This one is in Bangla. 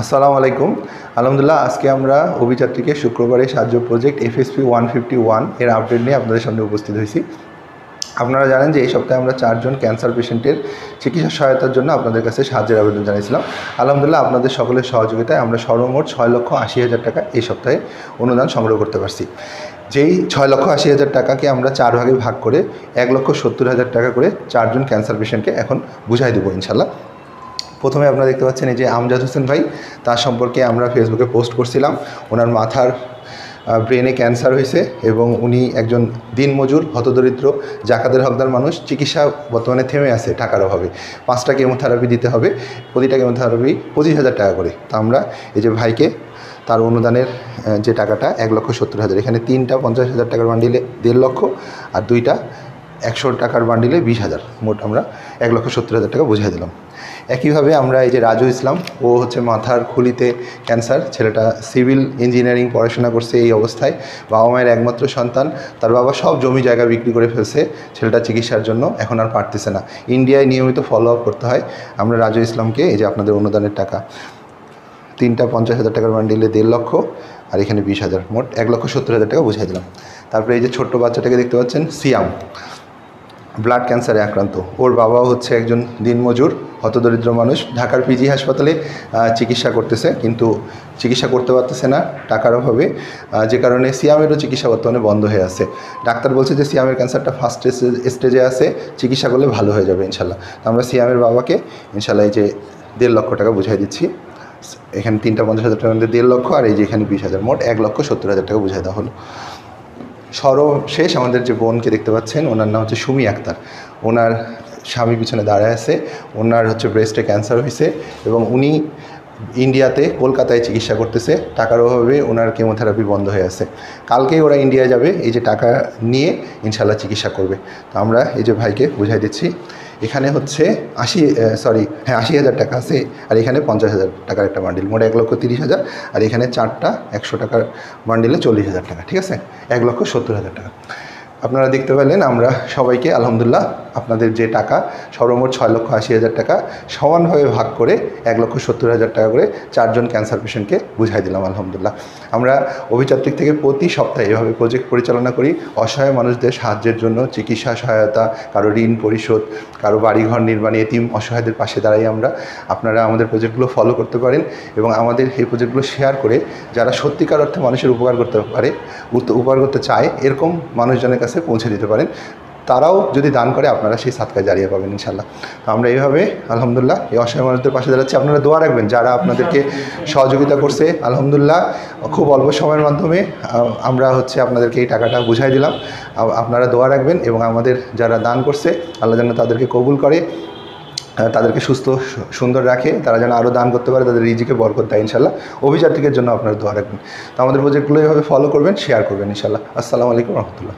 আসসালামু আলাইকুম। আলহামদুলিল্লাহ, আজকে আমরা অভিযাত্রীকে শুক্রবারে সাহায্য প্রজেক্ট FSP 151 এর আপডেট নিয়ে আপনাদের সামনে উপস্থিত হয়েছি। আপনারা জানেন যে এই সপ্তাহে আমরা 4 জন ক্যান্সার পেশেন্টের চিকিৎসা সহায়তার জন্য আপনাদের কাছে সাহায্যের আবেদন জানিয়েছিলাম। আলহামদুলিল্লাহ, আপনাদের সকলের সহযোগিতায় আমরা সর্বমোট 6,80,000 টাকা এই সপ্তাহে অনুদান সংগ্রহ করতে পারছি। যেই 6,80,000 টাকাকে আমরা 4 ভাগে ভাগ করে 1,70,000 টাকা করে 4 জন ক্যান্সার পেশেন্টকে এখন বুঝাই দেবো ইনশাল্লাহ। প্রথমে আপনারা দেখতে পাচ্ছেন এই যে আমজাদ হোসেন ভাই, তার সম্পর্কে আমরা ফেসবুকে পোস্ট করছিলাম। ওনার মাথার ব্রেনে ক্যান্সার হয়েছে এবং উনি একজন দিনমজুর, হতদরিদ্র, জাকাতের হকদার মানুষ। চিকিৎসা বর্তমানে থেমে আছে টাকার অভাবে। 5টা কেমোথেরাপি দিতে হবে, প্রতিটা কেমোথেরাপি 25,000 টাকা করে। তো আমরা এই যে ভাইকে তার অনুদানের যে টাকাটা 1,70,000, এখানে 3টা 50,000 টাকার বান্ডিলে 1.5 লক্ষ আর 2টা 100 টাকার বান্ডিলে 20,000, মোট আমরা 1,70,000 টাকা বুঝিয়ে দিলাম। একইভাবে আমরা এই যে রাজু ইসলাম, ও হচ্ছে মাথার খুলিতে ক্যান্সার। ছেলেটা সিভিল ইঞ্জিনিয়ারিং পড়াশোনা করছে। এই অবস্থায় বাবা মায়ের একমাত্র সন্তান, তার বাবা সব জমি জায়গা বিক্রি করে ফেলছে ছেলেটা চিকিৎসার জন্য, এখন আর পারতেছে না। ইন্ডিয়ায় নিয়মিত ফলো আপ করতে হয়। আমরা রাজু ইসলামকে এই যে আপনাদের অনুদানের টাকা 3টা 50,000 টাকার বান্ডিলে 1.5 লক্ষ আর এখানে 20,000, মোট 1,70,000 টাকা বুঝাই দিলাম। তারপরে এই যে ছোট্ট বাচ্চাটাকে দেখতে পাচ্ছেন, সিয়াম, ব্লাড ক্যান্সারে আক্রান্ত। ওর বাবাও হচ্ছে একজন দিনমজুর, হতদরিদ্র মানুষ। ঢাকার পিজি হাসপাতালে চিকিৎসা করতেছে, কিন্তু চিকিৎসা করতে পারতেছে না টাকার অভাবে, যে কারণে সিয়ামেরও চিকিৎসা বর্তমানে বন্ধ হয়ে আছে। ডাক্তার বলছে যে সিয়ামের ক্যান্সারটা ফার্স্ট স্টেজে আছে, চিকিৎসা করলে ভালো হয়ে যাবে ইনশাল্লাহ। তো আমরা সিয়ামের বাবাকে ইনশাল্লাহ এই যে 1.5 লক্ষ টাকা বুঝাই দিচ্ছি। এখানে 3টা 50,000 টাকার মধ্যে 1.5 লক্ষ আর এই যে এখানে 20,000, মোট 1,70,000 টাকা বুঝাই দেওয়া হলো। সর্বশেষ আমাদের যে বোনকে দেখতে পাচ্ছেন, ওনার নাম হচ্ছে সুমি আক্তার। ওনার স্বামী পিছনে দাঁড়ায় আছে। ওনার হচ্ছে ব্রেস্টে ক্যান্সার হয়েছে এবং উনি ইন্ডিয়াতে কলকাতায় চিকিৎসা করতেছে। টাকার অভাবে ওনার কেমোথেরাপি বন্ধ হয়ে আছে। কালকেই ওরা ইন্ডিয়া যাবে এই যে টাকা নিয়ে, ইনশাল্লাহ চিকিৎসা করবে। তো আমরা এই যে ভাইকে বুঝাই দিচ্ছি। এখানে হচ্ছে 80,000 টাকা আছে আর এখানে 50,000 টাকার একটা বান্ডিল, মোট 1,30,000 আর এখানে 4টা 100 টাকার বান্ডিলে 40,000 টাকা, ঠিক আছে, 1,70,000 টাকা। আপনারা দেখতে পেলেন আমরা সবাইকে আলহামদুলিল্লাহ আপনাদের যে টাকা সর্বমোট 6,80,000 টাকা সমানভাবে ভাগ করে 1,70,000 টাকা করে 4 জন ক্যান্সার পেশেন্টকে বুঝাই দিলাম আলহামদুলিল্লাহ। আমরা অভিযাত্রিক থেকে প্রতি সপ্তাহে এভাবে প্রজেক্ট পরিচালনা করি অসহায় মানুষদের সাহায্যের জন্য। চিকিৎসা সহায়তা, কারো ঋণ পরিশোধ, কারো বাড়িঘর নির্মাণে, এতিম অসহায়দের পাশে দাঁড়াই আমরা। আপনারা আমাদের প্রজেক্টগুলো ফলো করতে পারেন এবং আমাদের এই প্রজেক্টগুলো শেয়ার করে যারা সত্যিকার অর্থে মানুষের উপকার করতে পারে, উপকার করতে চায়, এরকম মানুষজনের কাছে পৌঁছে দিতে পারেন। তারাও যদি দান করে আপনারা সেই সাদকায় জারিয়ে পাবেন ইনশাল্লাহ। তো আমরা এইভাবে আলহামদুলিল্লাহ এই অসহায় মানুষদের পাশে দাঁড়াচ্ছি। আপনারা দোয়া রাখবেন যারা আপনাদেরকে সহযোগিতা করছে। আলহামদুলিল্লাহ খুব অল্প সময়ের মাধ্যমে আমরা হচ্ছে আপনাদেরকে এই টাকাটা বুঝাই দিলাম। আপনারা দোয়া রাখবেন এবং আমাদের যারা দান করছে আল্লাহ যেন তাদেরকে কবুল করে, তাদেরকে সুস্থ সুন্দর রাখে, তারা যেন আরও দান করতে পারে, তাদের রিজিকে বরকত দেয় ইনশাল্লাহ। অভিযাত্রীদের জন্য আপনারা দোয়া রাখবেন। তো আমাদের প্রজেক্টগুলো এইভাবে ফলো করবেন, শেয়ার করবেন ইনশাল্লাহ। আসসালামু আলাইকুম রহমতুল্লাহ।